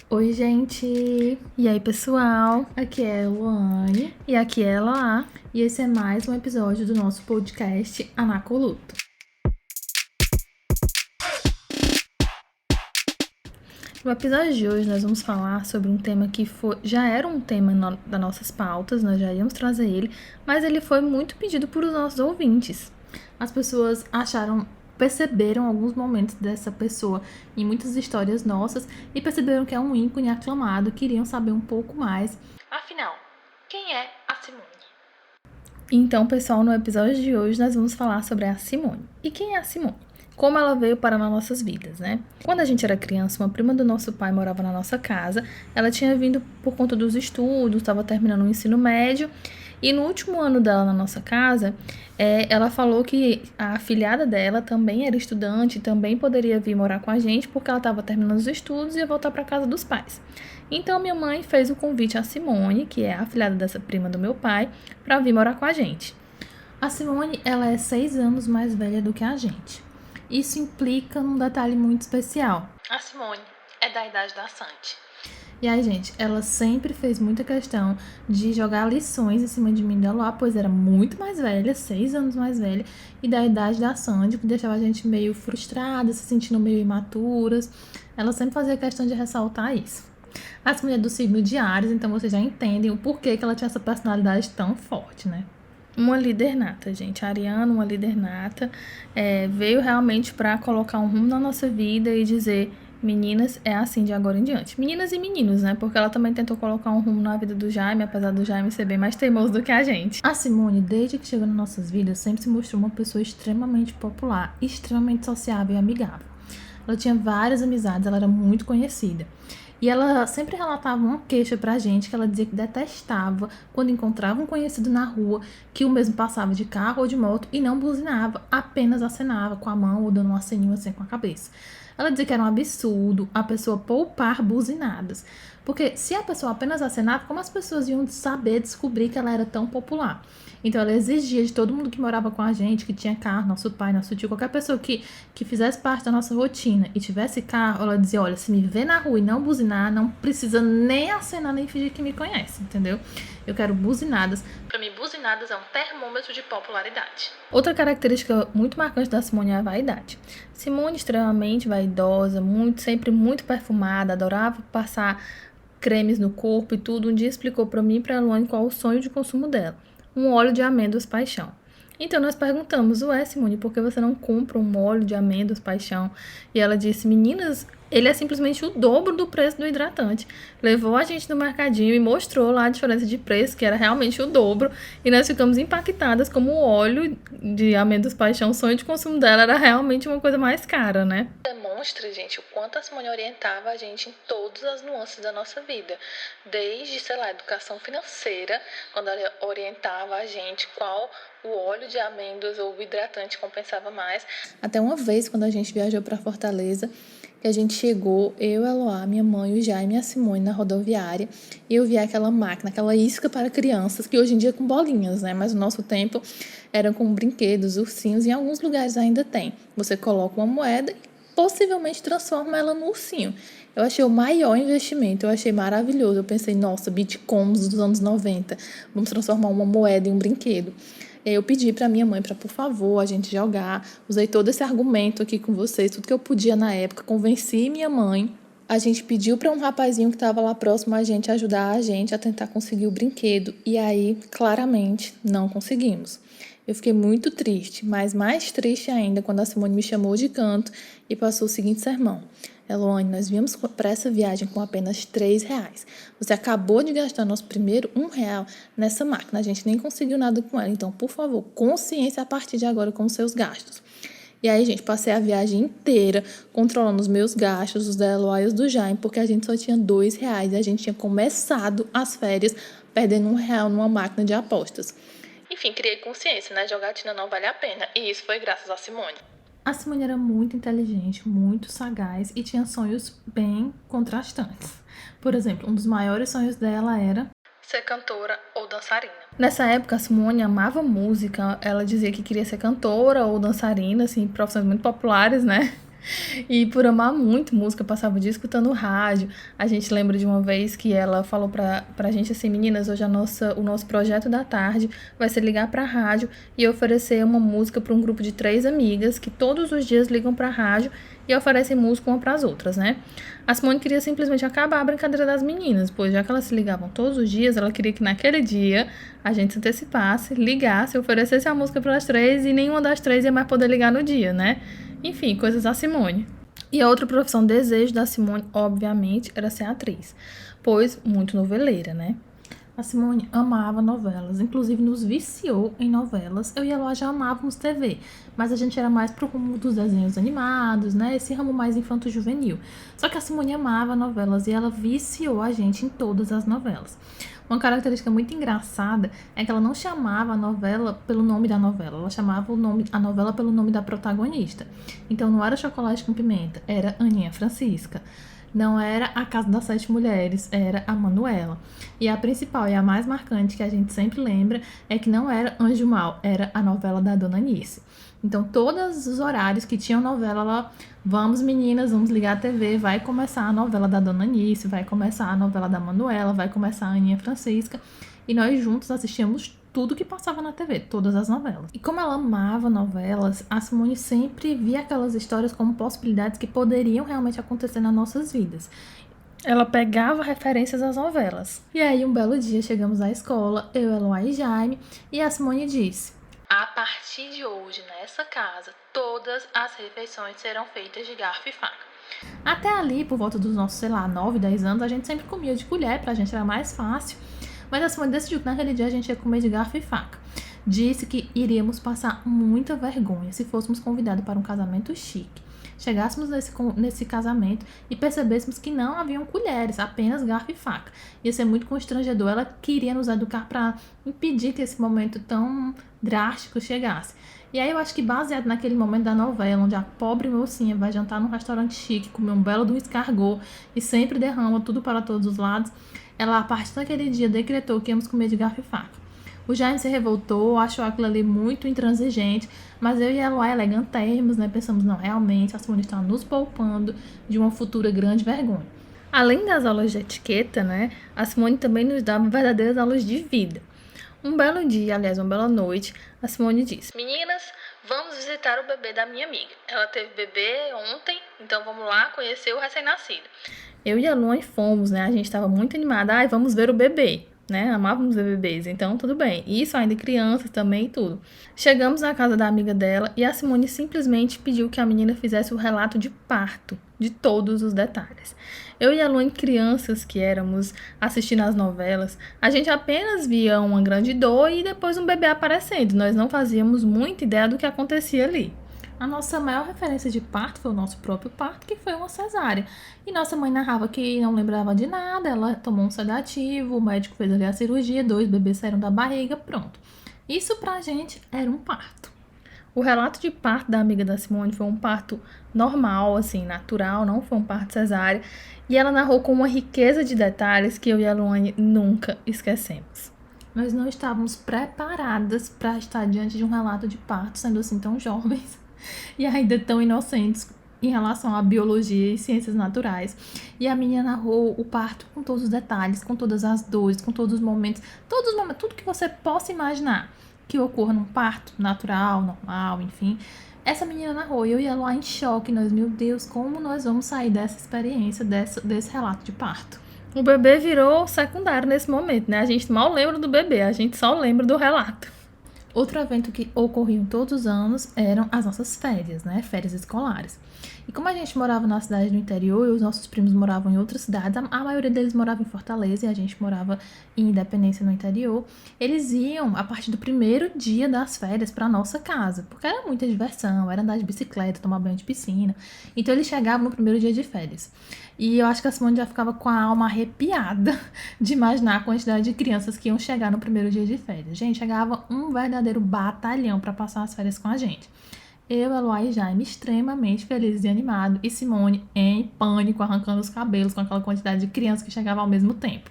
Oi, gente! E aí, pessoal? Aqui é a Luane. E aqui é a Eloá. E esse é mais um episódio do nosso podcast Anacoluto. No episódio de hoje, nós vamos falar sobre um tema que já era um tema das nossas pautas, nós já íamos trazer ele, mas ele foi muito pedido por os nossos ouvintes. As pessoas perceberam alguns momentos dessa pessoa em muitas histórias nossas e perceberam que é um ícone aclamado, queriam saber um pouco mais. Afinal, quem é a Simone? Então, pessoal, no episódio de hoje nós vamos falar sobre a Simone. E quem é a Simone? Como ela veio parar nas nossas vidas, né? Quando a gente era criança, uma prima do nosso pai morava na nossa casa. Ela tinha vindo por conta dos estudos, estava terminando o ensino médio. E no último ano dela na nossa casa, ela falou que a afilhada dela também era estudante, também poderia vir morar com a gente, porque ela estava terminando os estudos e ia voltar para casa dos pais. Então, minha mãe fez o convite à Simone, que é a afilhada dessa prima do meu pai, para vir morar com a gente. A Simone, ela é 6 anos mais velha do que a gente. Isso implica num detalhe muito especial. A Simone é da idade da Sandy. E aí, gente, ela sempre fez muita questão de jogar lições em cima de mim e da Luá, pois era muito mais velha, 6 anos mais velha, e da idade da Sandy, que deixava a gente meio frustrada, se sentindo meio imaturas. Ela sempre fazia questão de ressaltar isso. A mulher do signo de Áries, então vocês já entendem o porquê que ela tinha essa personalidade tão forte, né? Uma líder nata, gente. A Ariana, uma líder nata, veio realmente para colocar um rumo na nossa vida e dizer: meninas, é assim de agora em diante. Meninas e meninos, né? Porque ela também tentou colocar um rumo na vida do Jaime, apesar do Jaime ser bem mais teimoso do que a gente. A Simone, desde que chegou nas nossas vidas, sempre se mostrou uma pessoa extremamente popular, extremamente sociável e amigável. Ela tinha várias amizades, ela era muito conhecida. E ela sempre relatava uma queixa pra gente, que ela dizia que detestava quando encontrava um conhecido na rua, que o mesmo passava de carro ou de moto e não buzinava, apenas acenava com a mão ou dando um aceninho assim com a cabeça. Ela dizia que era um absurdo a pessoa poupar buzinadas. Porque se a pessoa apenas acenava, como as pessoas iam saber descobrir que ela era tão popular? Então ela exigia de todo mundo que morava com a gente, que tinha carro, nosso pai, nosso tio, qualquer pessoa que fizesse parte da nossa rotina e tivesse carro, ela dizia: olha, se me vê na rua e não buzinar, não precisa nem acenar nem fingir que me conhece, entendeu? Eu quero buzinadas. Pra mim, buzinadas é um termômetro de popularidade. Outra característica muito marcante da Simone é a vaidade. Simone, extremamente vaidosa, sempre muito perfumada, adorava passar cremes no corpo e tudo. Um dia explicou pra mim e pra Luane qual o sonho de consumo dela: um óleo de amêndoas paixão. Então nós perguntamos: ué, Simone, por que você não compra um óleo de amêndoas paixão? E ela disse: meninas, ele é simplesmente o dobro do preço do hidratante. Levou a gente no mercadinho e mostrou lá a diferença de preço, que era realmente o dobro. E nós ficamos impactadas como o óleo de amêndoas paixão, o sonho de consumo dela, era realmente uma coisa mais cara, né? Demonstra, gente, o quanto a Simone orientava a gente em todas as nuances da nossa vida. Desde, educação financeira, quando ela orientava a gente qual o óleo de amêndoas ou o hidratante compensava mais. Até uma vez, quando a gente viajou para Fortaleza, que a gente chegou, eu, a Eloá, minha mãe, o Jaime e a Simone na rodoviária, e eu vi aquela máquina, aquela isca para crianças, que hoje em dia é com bolinhas, né? Mas no nosso tempo eram com brinquedos, ursinhos, e em alguns lugares ainda tem. Você coloca uma moeda e possivelmente transforma ela no ursinho. Eu achei o maior investimento, eu achei maravilhoso. Eu pensei: nossa, bitcoins dos anos 90, vamos transformar uma moeda em um brinquedo. Eu pedi para minha mãe para, por favor, a gente jogar. Usei todo esse argumento aqui com vocês, tudo que eu podia na época. Convenci minha mãe. A gente pediu para um rapazinho que estava lá próximo a gente ajudar a gente a tentar conseguir o brinquedo. E aí, claramente, não conseguimos. Eu fiquei muito triste, mas mais triste ainda quando a Simone me chamou de canto e passou o seguinte sermão: Eloane, nós viemos para essa viagem com apenas R$3. Você acabou de gastar nosso primeiro R$1 nessa máquina. A gente nem conseguiu nada com ela. Então, por favor, consciência a partir de agora com os seus gastos. E aí, gente, passei a viagem inteira controlando os meus gastos, os da Eloá e os do Jaime, porque a gente só tinha R$2 e a gente tinha começado as férias perdendo R$1 numa máquina de apostas. Enfim, criei consciência, né? Jogatina não vale a pena. E isso foi graças a Simone. A Simone era muito inteligente, muito sagaz e tinha sonhos bem contrastantes. Por exemplo, um dos maiores sonhos dela era ser cantora ou dançarina. Nessa época, a Simone amava música. Ela dizia que queria ser cantora ou dançarina, assim, profissões muito populares, né? E por amar muito música, eu passava o dia escutando rádio. A gente lembra de uma vez que ela falou pra gente assim, meninas, hoje o nosso projeto da tarde vai ser ligar pra rádio e oferecer uma música para um grupo de 3 amigas que todos os dias ligam pra rádio e oferecem música uma pras outras, né? A Simone queria simplesmente acabar a brincadeira das meninas, pois já que elas se ligavam todos os dias, ela queria que naquele dia a gente se antecipasse, ligasse, oferecesse a música para as 3 e nenhuma das 3 ia mais poder ligar no dia, né? Enfim, coisas da Simone. E a outra profissão desejo da Simone, obviamente, era ser atriz, pois muito noveleira, né? A Simone amava novelas, inclusive nos viciou em novelas. Eu e a Eloá já amávamos TV, mas a gente era mais pro rumo dos desenhos animados, né? Esse ramo mais infanto-juvenil. Só que a Simone amava novelas e ela viciou a gente em todas as novelas. Uma característica muito engraçada é que ela não chamava a novela pelo nome da novela, ela chamava a novela pelo nome da protagonista. Então não era Chocolate com Pimenta, era Aninha Francisca. Não era A Casa das Sete Mulheres, era a Manuela. E a principal e a mais marcante que a gente sempre lembra é que não era Anjo Mal, era a novela da Dona Anice. Então, todos os horários que tinham novela, ela, vamos meninas, vamos ligar a TV, vai começar a novela da Dona Anice, vai começar a novela da Manuela, vai começar a Aninha Francisca. E nós juntos assistíamos tudo que passava na TV, todas as novelas. E como ela amava novelas, a Simone sempre via aquelas histórias como possibilidades que poderiam realmente acontecer nas nossas vidas. Ela pegava referências às novelas. E aí, um belo dia, chegamos à escola, eu, Eloá e Jaime, e a Simone disse: a partir de hoje, nessa casa, todas as refeições serão feitas de garfo e faca. Até ali, por volta dos nossos, 9, 10 anos, a gente sempre comia de colher, pra gente era mais fácil. Mas a Simone decidiu que naquele dia a gente ia comer de garfo e faca. Disse que iríamos passar muita vergonha se fôssemos convidados para um casamento chique. Chegássemos nesse casamento e percebêssemos que não haviam colheres, apenas garfo e faca. Ia ser muito constrangedor. Ela queria nos educar para impedir que esse momento tão drástico chegasse. E aí eu acho que baseado naquele momento da novela, onde a pobre mocinha vai jantar num restaurante chique, comer um belo de um escargot e sempre derrama tudo para todos os lados, ela, a partir daquele dia, decretou que íamos comer de garfo e faca. O Jaime se revoltou, achou aquilo ali muito intransigente, mas eu e a Eloá elegantérrimos, né? Pensamos, não, realmente, a Simone está nos poupando de uma futura grande vergonha. Além das aulas de etiqueta, né? A Simone também nos dava verdadeiras aulas de vida. Um belo dia, aliás, uma bela noite, a Simone disse: meninas, vamos visitar o bebê da minha amiga. Ela teve bebê ontem, então vamos lá conhecer o recém-nascido. Eu e a Luan fomos, né? A gente estava muito animada. Ai, vamos ver o bebê, né? Amávamos ver bebês, então tudo bem. Isso ainda crianças também e tudo. Chegamos na casa da amiga dela e a Simone simplesmente pediu que a menina fizesse o relato de parto, de todos os detalhes. Eu e a Luan, crianças que éramos, assistindo às novelas, a gente apenas via uma grande dor e depois um bebê aparecendo. Nós não fazíamos muita ideia do que acontecia ali. A nossa maior referência de parto foi o nosso próprio parto, que foi uma cesárea. E nossa mãe narrava que não lembrava de nada, ela tomou um sedativo, o médico fez ali a cirurgia, 2 bebês saíram da barriga, pronto. Isso pra gente era um parto. O relato de parto da amiga da Simone foi um parto normal, assim, natural, não foi um parto cesárea. E ela narrou com uma riqueza de detalhes que eu e a Luane nunca esquecemos. Nós não estávamos preparadas para estar diante de um relato de parto, sendo assim tão jovens e ainda tão inocentes em relação à biologia e ciências naturais. E a menina narrou o parto com todos os detalhes, com todas as dores, com todos os momentos, tudo que você possa imaginar que ocorra num parto natural, normal, enfim. Essa menina narrou e eu ia lá em choque. Nós, meu Deus, como nós vamos sair dessa experiência, desse relato de parto? O bebê virou secundário nesse momento, né? A gente mal lembra do bebê, a gente só lembra do relato. Outro evento que ocorria todos os anos eram as nossas férias, né? Férias escolares. E como a gente morava na cidade do interior e os nossos primos moravam em outras cidades, a maioria deles morava em Fortaleza e a gente morava em Independência no interior, eles iam a partir do primeiro dia das férias para nossa casa, porque era muita diversão, era andar de bicicleta, tomar banho de piscina. Então eles chegavam no primeiro dia de férias. E eu acho que a Simone já ficava com a alma arrepiada de imaginar a quantidade de crianças que iam chegar no primeiro dia de férias. Gente, chegava um verdadeiro batalhão para passar as férias com a gente. Eu, Eloá e Jaime extremamente felizes e animados, e Simone em pânico, arrancando os cabelos com aquela quantidade de crianças que chegavam ao mesmo tempo.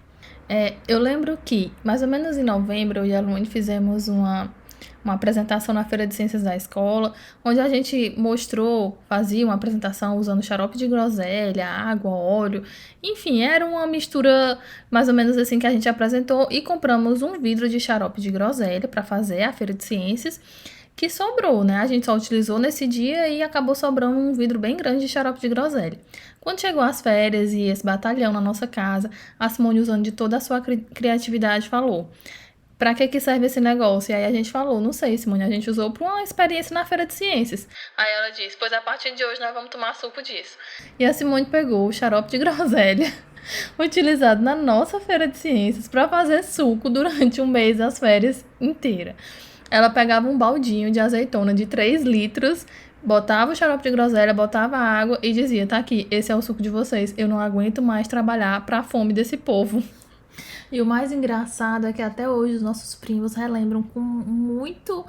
Eu lembro que, mais ou menos em novembro, eu e a Luane fizemos uma uma apresentação na Feira de Ciências da escola, onde a gente fazia uma apresentação usando xarope de groselha, água, óleo, enfim, era uma mistura mais ou menos assim que a gente apresentou e compramos um vidro de xarope de groselha para fazer a Feira de Ciências, que sobrou, né? A gente só utilizou nesse dia e acabou sobrando um vidro bem grande de xarope de groselha. Quando chegou as férias e esse batalhão na nossa casa, a Simone, usando de toda a sua criatividade, falou: pra que serve esse negócio? E aí a gente falou: não sei, Simone, a gente usou pra uma experiência na Feira de Ciências. Aí ela disse: pois a partir de hoje nós vamos tomar suco disso. E a Simone pegou o xarope de groselha utilizado na nossa Feira de Ciências para fazer suco durante um mês das férias inteira. Ela pegava um baldinho de azeitona de 3 litros, botava o xarope de groselha, botava água e dizia: tá aqui, esse é o suco de vocês, eu não aguento mais trabalhar pra fome desse povo. E o mais engraçado é que até hoje os nossos primos relembram com muito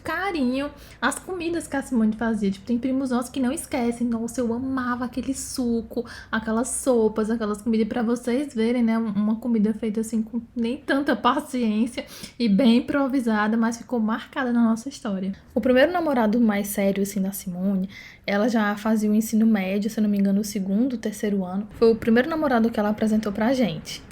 carinho as comidas que a Simone fazia. Tipo, tem primos nossos que não esquecem. Nossa, eu amava aquele suco, aquelas sopas, aquelas comidas. E pra vocês verem, né? Uma comida feita assim com nem tanta paciência e bem improvisada, mas ficou marcada na nossa história. O primeiro namorado mais sério, assim, da Simone, ela já fazia o ensino médio, se eu não me engano, o segundo, terceiro ano. Foi o primeiro namorado que ela apresentou pra gente.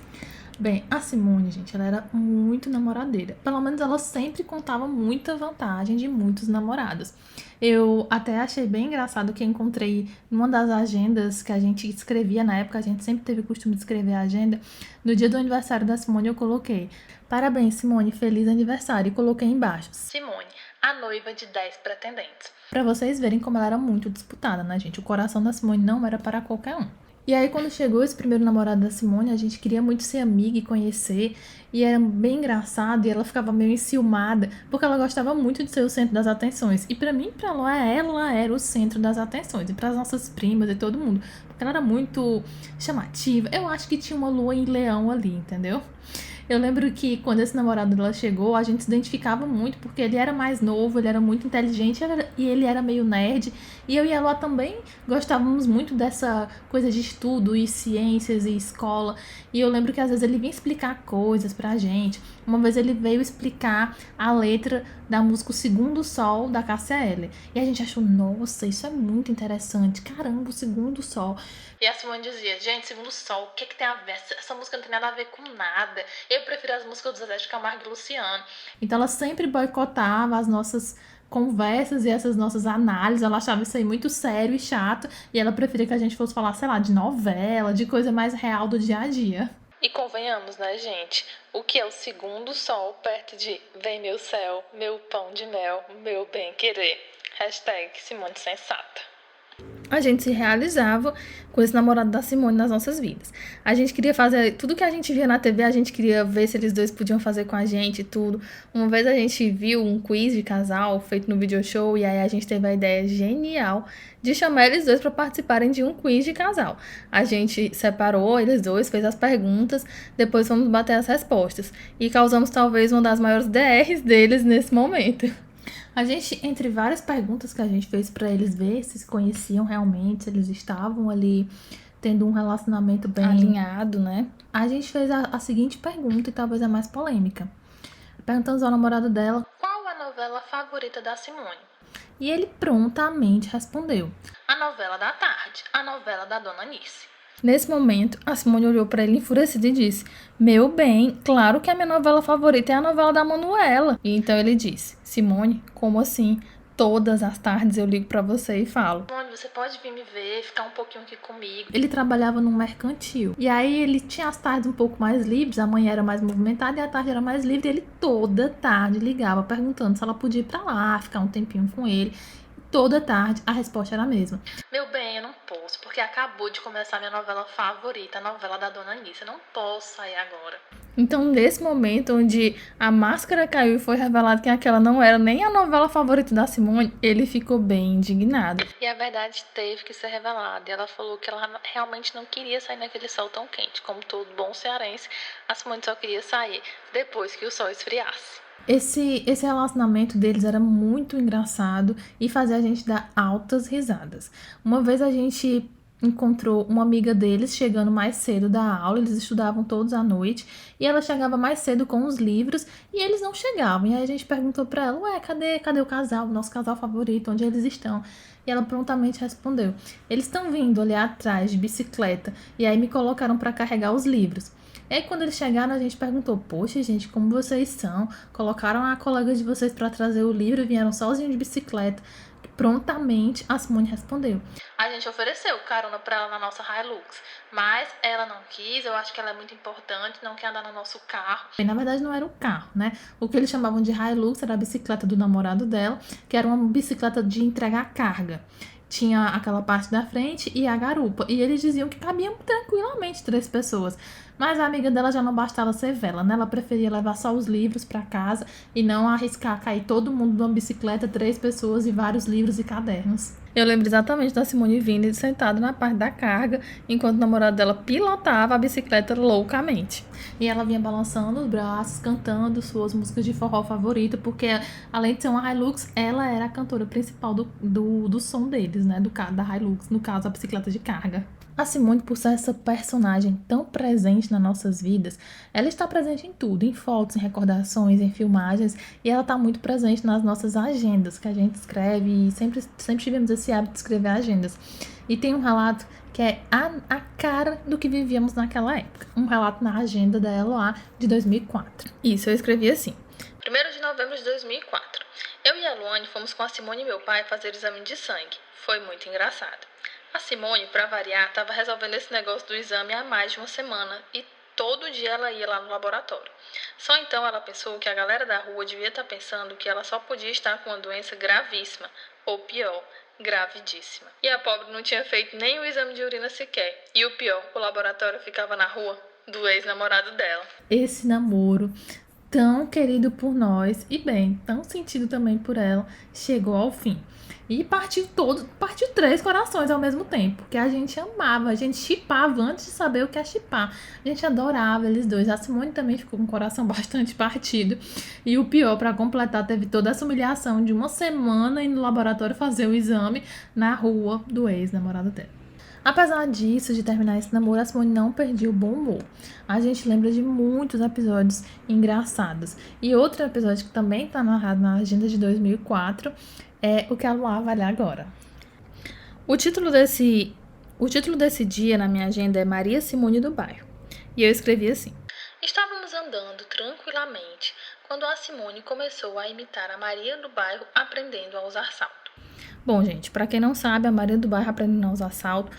Bem, a Simone, gente, ela era muito namoradeira. Pelo menos ela sempre contava muita vantagem de muitos namorados. Eu até achei bem engraçado que eu encontrei numa das agendas que a gente escrevia na época, a gente sempre teve o costume de escrever a agenda. No dia do aniversário da Simone eu coloquei: parabéns, Simone, feliz aniversário. E coloquei embaixo: Simone, a noiva de 10 pretendentes. Pra vocês verem como ela era muito disputada, né, gente? O coração da Simone não era para qualquer um. E aí, quando chegou esse primeiro namorado da Simone, a gente queria muito ser amiga e conhecer. E era bem engraçado, e ela ficava meio enciumada, porque ela gostava muito de ser o centro das atenções. E pra mim, pra ela era o centro das atenções. E pras nossas primas e todo mundo. Porque ela era muito chamativa. Eu acho que tinha uma lua em leão ali, entendeu? Eu lembro que quando esse namorado dela chegou, a gente se identificava muito, porque ele era mais novo, ele era muito inteligente e ele era meio nerd. E eu e ela também gostávamos muito dessa coisa de estudo e ciências e escola. E eu lembro que às vezes ele vinha explicar coisas pra gente. Uma vez ele veio explicar a letra da música O Segundo Sol, da Cássia Eller. E a gente achou: nossa, isso é muito interessante. Caramba, O Segundo Sol. E a Simone dizia: gente, Segundo Sol, o que tem a ver? Essa música não tem nada a ver com nada. Eu prefiro as músicas do Zezé de Camargo e Luciano. Então ela sempre boicotava as nossas conversas e essas nossas análises. Ela achava isso aí muito sério e chato. E ela preferia que a gente fosse falar, sei lá, de novela, de coisa mais real do dia a dia. E convenhamos, né, gente? O que é o segundo sol perto de vem meu céu, meu pão de mel, meu bem querer. Hashtag Simone Sensata. A gente se realizava com esse namorado da Simone nas nossas vidas. A gente queria fazer tudo que a gente via na TV, a gente queria ver se eles dois podiam fazer com a gente e tudo. Uma vez a gente viu um quiz de casal feito no video show e aí a gente teve a ideia genial de chamar eles dois para participarem de um quiz de casal. A gente separou eles dois, fez as perguntas, depois fomos bater as respostas e causamos talvez uma das maiores DRs deles nesse momento. A gente, entre várias perguntas que a gente fez pra eles ver se conheciam realmente, se eles estavam ali tendo um relacionamento bem alinhado, né? A gente fez a seguinte pergunta, e talvez a mais polêmica. Perguntamos ao namorado dela: qual a novela favorita da Simone? E ele prontamente respondeu: a novela da tarde, a novela da Dona Nice. Nesse momento, a Simone olhou pra ele enfurecida e disse: meu bem, claro que a minha novela favorita é a novela da Manuela. E então ele disse: Simone, como assim? Todas as tardes eu ligo pra você e falo: Simone, você pode vir me ver, ficar um pouquinho aqui comigo. Ele trabalhava num mercantil. E aí ele tinha as tardes um pouco mais livres, a manhã era mais movimentada e a tarde era mais livre. E ele toda tarde ligava perguntando se ela podia ir pra lá, ficar um tempinho com ele. Toda tarde a resposta era a mesma: meu bem, eu não posso, porque acabou de começar minha novela favorita, a novela da Dona Nice. Eu não posso sair agora. Então, nesse momento onde a máscara caiu e foi revelado que aquela não era nem a novela favorita da Simone, ele ficou bem indignado. E a verdade teve que ser revelada. E ela falou que ela realmente não queria sair naquele sol tão quente. Como todo bom cearense, a Simone só queria sair depois que o sol esfriasse. Esse relacionamento deles era muito engraçado e fazia a gente dar altas risadas. Uma vez a gente encontrou uma amiga deles chegando mais cedo da aula, eles estudavam todos à noite, e ela chegava mais cedo com os livros, e eles não chegavam. E aí a gente perguntou pra ela, ué, cadê o casal, o nosso casal favorito, onde eles estão? E ela prontamente respondeu, eles estão vindo ali atrás de bicicleta, e aí me colocaram pra carregar os livros. E aí quando eles chegaram, a gente perguntou, poxa gente, como vocês são? Colocaram a colega de vocês pra trazer o livro e vieram sozinhos de bicicleta. Prontamente, a Simone respondeu. A gente ofereceu carona pra ela na nossa Hilux, mas ela não quis, eu acho que ela é muito importante, não quer andar no nosso carro. E na verdade não era um carro, né? O que eles chamavam de Hilux era a bicicleta do namorado dela, que era uma bicicleta de entregar carga. Tinha aquela parte da frente e a garupa. E eles diziam que cabiam tranquilamente 3 pessoas. Mas a amiga dela já não bastava ser vela, né? Ela preferia levar só os livros para casa e não arriscar cair todo mundo numa bicicleta, 3 pessoas e vários livros e cadernos. Eu lembro exatamente da Simone vindo sentada na parte da carga, enquanto o namorado dela pilotava a bicicleta loucamente. E ela vinha balançando os braços, cantando suas músicas de forró favorita, porque além de ser uma Hilux, ela era a cantora principal do som deles, né? Da Hilux, no caso, a bicicleta de carga. A Simone, por ser essa personagem tão presente nas nossas vidas, ela está presente em tudo, em fotos, em recordações, em filmagens, e ela está muito presente nas nossas agendas, que a gente escreve, e sempre tivemos esse hábito de escrever agendas. E tem um relato que é a cara do que vivíamos naquela época. Um relato na agenda da Eloá de 2004. Isso, eu escrevi assim. 1º de novembro de 2004. Eu e a Luane fomos com a Simone e meu pai fazer exame de sangue. Foi muito engraçado. A Simone, pra variar, estava resolvendo esse negócio do exame há mais de uma semana e todo dia ela ia lá no laboratório. Só então ela pensou que a galera da rua devia estar pensando que ela só podia estar com uma doença gravíssima, ou pior, gravidíssima. E a pobre não tinha feito nem o exame de urina sequer. E o pior, o laboratório ficava na rua do ex-namorado dela. Esse namoro tão querido por nós e bem, tão sentido também por ela, chegou ao fim. E partiu 3 corações ao mesmo tempo, porque a gente amava, a gente shippava antes de saber o que é shippar. A gente adorava eles dois. A Simone também ficou com o coração bastante partido. E o pior, para completar, teve toda essa humilhação de uma semana indo no laboratório fazer o exame na rua do ex-namorado dela. Apesar disso, de terminar esse namoro, a Simone não perdia o bom humor. A gente lembra de muitos episódios engraçados. E outro episódio que também está narrado na agenda de 2004 é o que a Luá vai ler agora. O título desse dia na minha agenda é Maria Simone do Bairro. E eu escrevi assim. Estávamos andando tranquilamente quando a Simone começou a imitar a Maria do Bairro aprendendo a usar salto. Bom, gente, para quem não sabe, a Maria do Bairro aprendendo a usar salto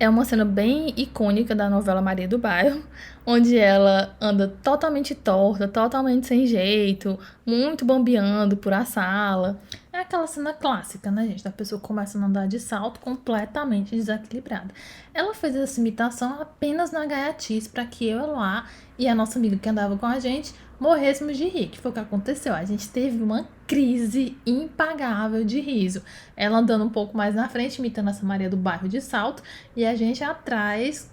é uma cena bem icônica da novela Maria do Bairro, onde ela anda totalmente torta, totalmente sem jeito, muito bambeando por a sala. É aquela cena clássica, né, gente? Da pessoa começa a andar de salto completamente desequilibrada. Ela fez essa imitação apenas na gaiatice para que eu lá e a nossa amiga que andava com a gente morrêssemos de rir, que foi o que aconteceu. A gente teve uma crise impagável de riso. Ela andando um pouco mais na frente, imitando essa Maria do Bairro de salto, e a gente atrás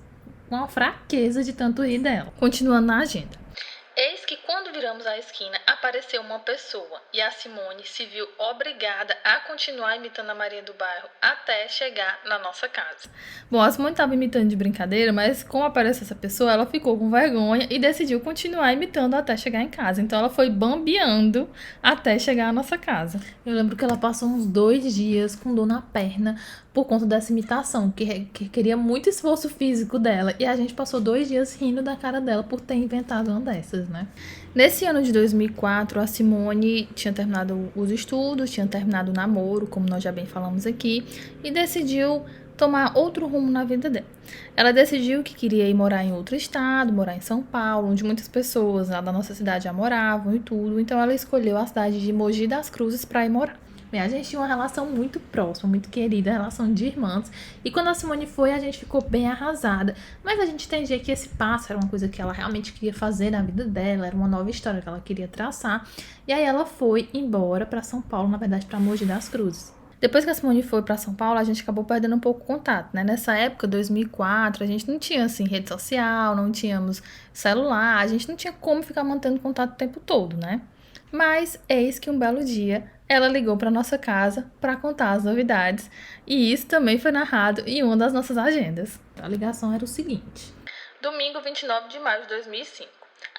com a fraqueza de tanto rir dela. Continuando na agenda. Eis que quando viramos a esquina, apareceu uma pessoa e a Simone se viu obrigada a continuar imitando a Maria do Bairro até chegar na nossa casa. Bom, a Simone estava imitando de brincadeira, mas como apareceu essa pessoa, ela ficou com vergonha e decidiu continuar imitando até chegar em casa. Então ela foi bambeando até chegar à nossa casa. Eu lembro que ela passou uns 2 dias com dor na perna por conta dessa imitação, que queria muito esforço físico dela. E a gente passou 2 dias rindo da cara dela por ter inventado uma dessas, né? Nesse ano de 2004, a Simone tinha terminado os estudos, tinha terminado o namoro, como nós já bem falamos aqui, e decidiu tomar outro rumo na vida dela. Ela decidiu que queria ir morar em outro estado, morar em São Paulo, onde muitas pessoas lá da nossa cidade já moravam e tudo. Então ela escolheu a cidade de Mogi das Cruzes para ir morar. Bem, a gente tinha uma relação muito próxima, muito querida, relação de irmãs. E quando a Simone foi, a gente ficou bem arrasada. Mas a gente entendia que esse passo era uma coisa que ela realmente queria fazer na vida dela, era uma nova história que ela queria traçar. E aí ela foi embora para São Paulo, na verdade para Mogi das Cruzes. Depois que a Simone foi para São Paulo, a gente acabou perdendo um pouco o contato, né? Nessa época, 2004, a gente não tinha, assim, rede social, não tínhamos celular, a gente não tinha como ficar mantendo contato o tempo todo, né? Mas eis que um belo dia ela ligou para nossa casa para contar as novidades, e isso também foi narrado em uma das nossas agendas. A ligação era o seguinte: domingo 29 de maio de 2005.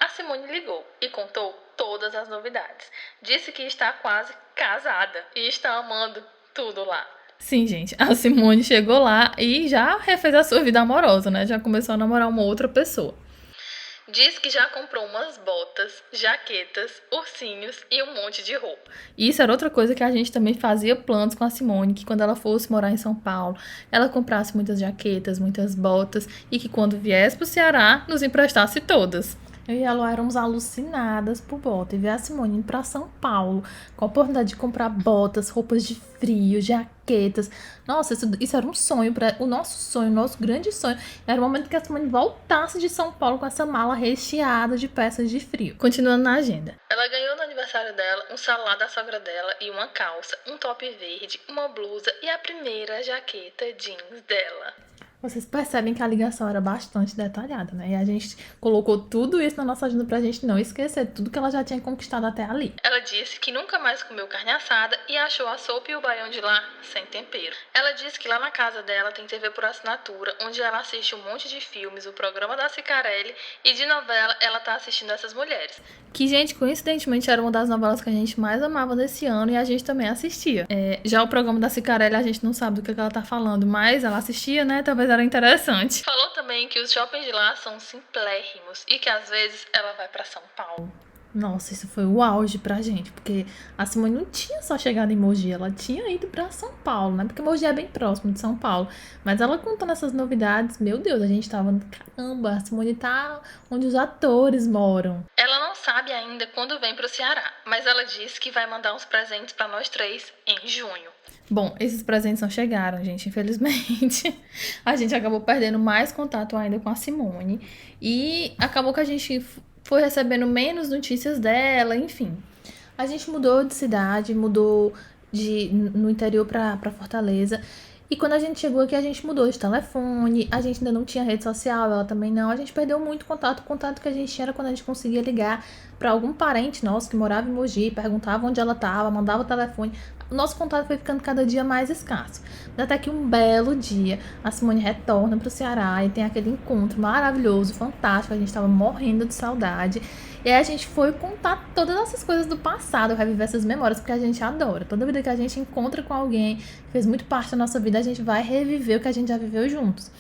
A Simone ligou e contou todas as novidades. Disse que está quase casada e está amando tudo lá. Sim, gente, a Simone chegou lá e já refez a sua vida amorosa, né? Já começou a namorar uma outra pessoa. Diz que já comprou umas botas, jaquetas, ursinhos e um monte de roupa. Isso era outra coisa que a gente também fazia planos com a Simone, que quando ela fosse morar em São Paulo, ela comprasse muitas jaquetas, muitas botas e que quando viesse pro Ceará, nos emprestasse todas. Eu e ela éramos alucinadas por bota. E ver a Simone indo pra São Paulo com a oportunidade de comprar botas, roupas de frio, jaquetas. Nossa, isso era um sonho. O nosso sonho, o nosso grande sonho. Era o momento que a Simone voltasse de São Paulo com essa mala recheada de peças de frio. Continuando na agenda. Ela ganhou no aniversário dela um celular da sogra dela e uma calça, um top verde, uma blusa e a primeira jaqueta jeans dela. Vocês percebem que a ligação era bastante detalhada, né? E a gente colocou tudo isso na nossa agenda pra gente não esquecer tudo que ela já tinha conquistado até ali. Ela disse que nunca mais comeu carne assada e achou a sopa e o baião de lá sem tempero. Ela disse que lá na casa dela tem TV por assinatura, onde ela assiste um monte de filmes, o programa da Cicarelli, e de novela ela tá assistindo Essas Mulheres. Que, gente, coincidentemente era uma das novelas que a gente mais amava desse ano e a gente também assistia. Já o programa da Cicarelli a gente não sabe do que ela tá falando, mas ela assistia, né? Talvez era interessante. Falou também que os shoppings de lá são simplérrimos e que às vezes ela vai pra São Paulo. Nossa, isso foi o auge pra gente, porque a Simone não tinha só chegado em Mogi, ela tinha ido pra São Paulo, né? Porque Mogi é bem próximo de São Paulo. Mas ela contando essas novidades, meu Deus, a gente tava, caramba, a Simone tá onde os atores moram. Ela não sabe ainda quando vem pro Ceará, mas ela disse que vai mandar uns presentes pra nós três em junho. Bom, esses presentes não chegaram, gente, infelizmente. A gente acabou perdendo mais contato ainda com a Simone. E acabou que a gente foi recebendo menos notícias dela, enfim. A gente mudou de cidade, mudou no interior pra Fortaleza. E quando a gente chegou aqui, a gente mudou de telefone, a gente ainda não tinha rede social, ela também não. A gente perdeu muito contato. O contato que a gente tinha era quando a gente conseguia ligar para algum parente nosso que morava em Mogi, perguntava onde ela estava, mandava o telefone. O nosso contato foi ficando cada dia mais escasso. Até que um belo dia, a Simone retorna para o Ceará e tem aquele encontro maravilhoso, fantástico. A gente estava morrendo de saudade. E aí a gente foi contar todas essas coisas do passado, reviver essas memórias, porque a gente adora. Toda vida que a gente encontra com alguém que fez muito parte da nossa vida, a gente vai reviver o que a gente já viveu juntos.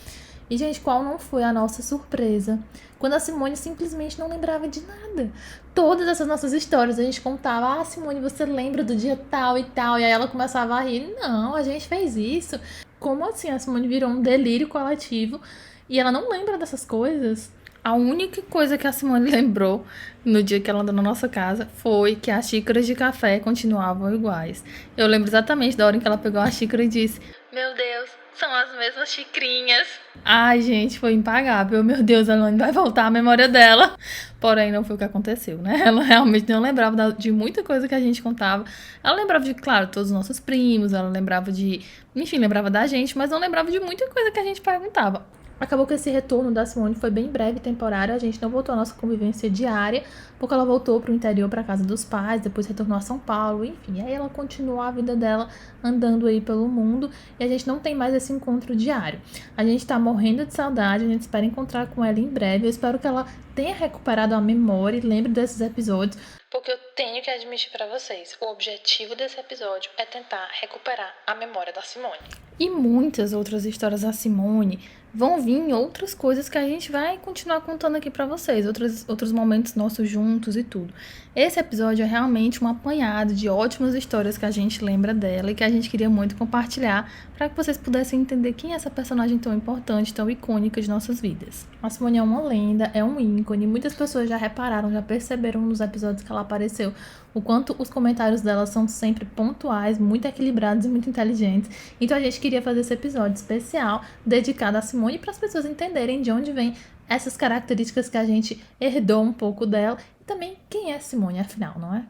E, gente, qual não foi a nossa surpresa? Quando a Simone simplesmente não lembrava de nada. Todas essas nossas histórias a gente contava: ah, Simone, você lembra do dia tal e tal? E aí ela começava a rir: não, a gente fez isso. Como assim? A Simone virou um delírio coletivo e ela não lembra dessas coisas? A única coisa que a Simone lembrou no dia que ela andou na nossa casa foi que as xícaras de café continuavam iguais. Eu lembro exatamente da hora em que ela pegou a xícara e disse: meu Deus, são as mesmas xicrinhas. Ai, gente, foi impagável. Meu Deus, ela não vai voltar a memória dela. Porém, não foi o que aconteceu, né? Ela realmente não lembrava de muita coisa que a gente contava. Ela lembrava de, claro, todos os nossos primos, ela lembrava de... Enfim, lembrava da gente, mas não lembrava de muita coisa que a gente perguntava. Acabou que esse retorno da Simone foi bem breve e temporário, a gente não voltou à nossa convivência diária, porque ela voltou para o interior, para casa dos pais, depois retornou a São Paulo, enfim. Aí ela continuou a vida dela andando aí pelo mundo e a gente não tem mais esse encontro diário. A gente tá morrendo de saudade, a gente espera encontrar com ela em breve, eu espero que ela tenha recuperado a memória e lembre desses episódios. Porque eu tenho que admitir para vocês, o objetivo desse episódio é tentar recuperar a memória da Simone. E muitas outras histórias da Simone vão vir em outras coisas que a gente vai continuar contando aqui pra vocês, outros momentos nossos juntos e tudo. Esse episódio é realmente um apanhado de ótimas histórias que a gente lembra dela e que a gente queria muito compartilhar para que vocês pudessem entender quem é essa personagem tão importante, tão icônica de nossas vidas. A Simone é uma lenda, é um ícone, muitas pessoas já repararam, já perceberam nos episódios que ela apareceu o quanto os comentários dela são sempre pontuais, muito equilibrados e muito inteligentes. Então a gente queria fazer esse episódio especial dedicado a Simone para as pessoas entenderem de onde vem essas características que a gente herdou um pouco dela e também quem é Simone, afinal, não é?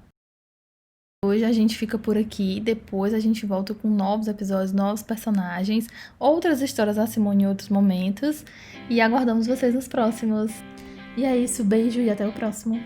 Hoje a gente fica por aqui, depois a gente volta com novos episódios, novos personagens, outras histórias da Simone em outros momentos e aguardamos vocês nos próximos. E é isso, beijo e até o próximo.